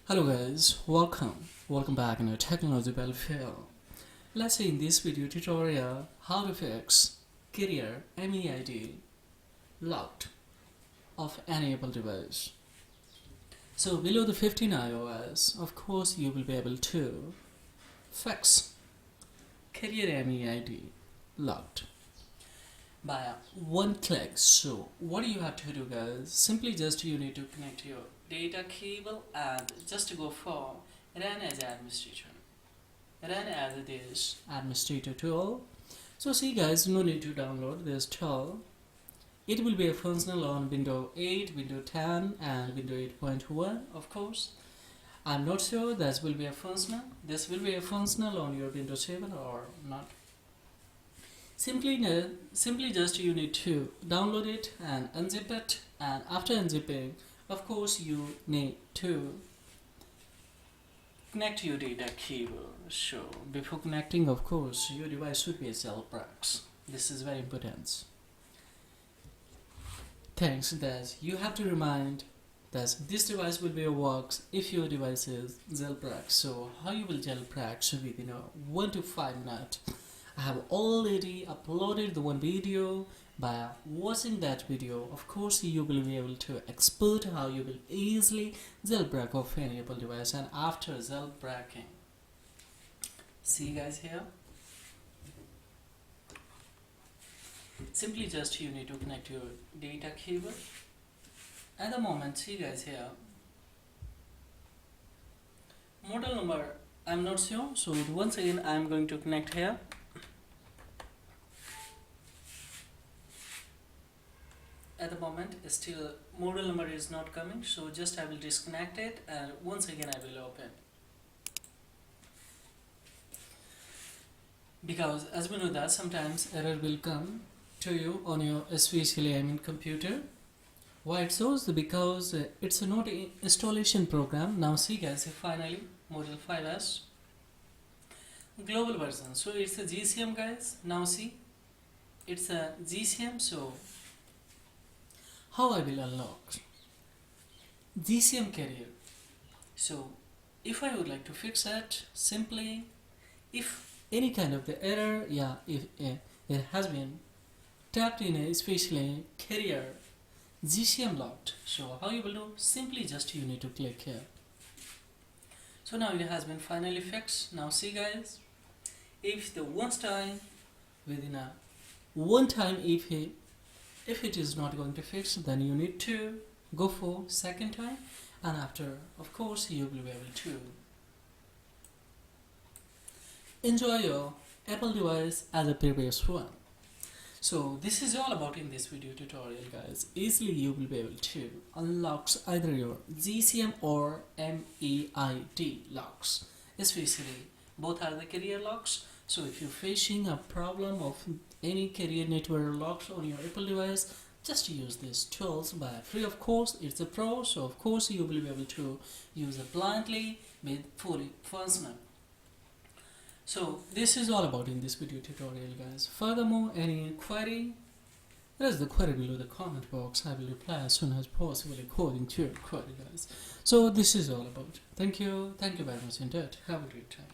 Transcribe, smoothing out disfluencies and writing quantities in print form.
Hello guys, welcome back in a technology battlefield. Let's see in this video tutorial how to fix carrier MEID locked of any Apple device. So below the 15 iOS, of course you will be able to fix carrier MEID locked by one click. So what do you have to do guys? Simply just you need to connect your data cable and just go for run as administrator. Run as this administrator tool. So see guys, no need to download this tool. It will be functional on Windows 8, Windows 10 and Windows 8.1 of course. I'm not sure this will be a functional. This will be a functional on your Windows 7 or not. Simply just you need to download it and unzip it, and after unzipping of course you need to connect your data cable. So before connecting of course your device should be a jailbreak. This is very important. Thanks that you have to remind that this device will be a works if your device is jailbreak. So how you will jailbreak should be 1 to 5 minutes. I have already uploaded the one video. By watching that video, of course you will be able to expert how you will easily jailbreak of any Apple device. And after jailbreaking, see guys here, simply just you need to connect your data cable. At the moment, see guys here, model number I'm not sure, so once again I'm going to connect here. At the moment still model number is not coming, so just I will disconnect it and once again I will open, because as we know that sometimes error will come to you on your especially computer. Why it shows? Because it's not an installation program. Now see guys, finally model 5S global version, so it's a GCM guys. Now see, it's a GCM. So how I will unlock GCM carrier? So if I would like to fix it, simply if any kind of the error, if it has been tapped in a especially carrier GCM locked, so how you will do? Simply just you need to click here. So now it has been finally fixed. Now see guys, if the once time within a one time if it is not going to fix, then you need to go for second time, and after of course you will be able to enjoy your Apple device as a previous one. So this is all about in this video tutorial guys. Easily you will be able to unlock either your GCM or MEID locks, especially both are the carrier locks. So if you're facing a problem of any carrier network locks on your Apple device, just use these tools by free of course. It's a pro, so of course you will be able to use it blindly with fully functional. So this is all about in this video tutorial guys. Furthermore, any query, there is the query below the comment box. I will reply as soon as possible according to your query guys. So this is all about. Thank you very much indeed. Have a great time.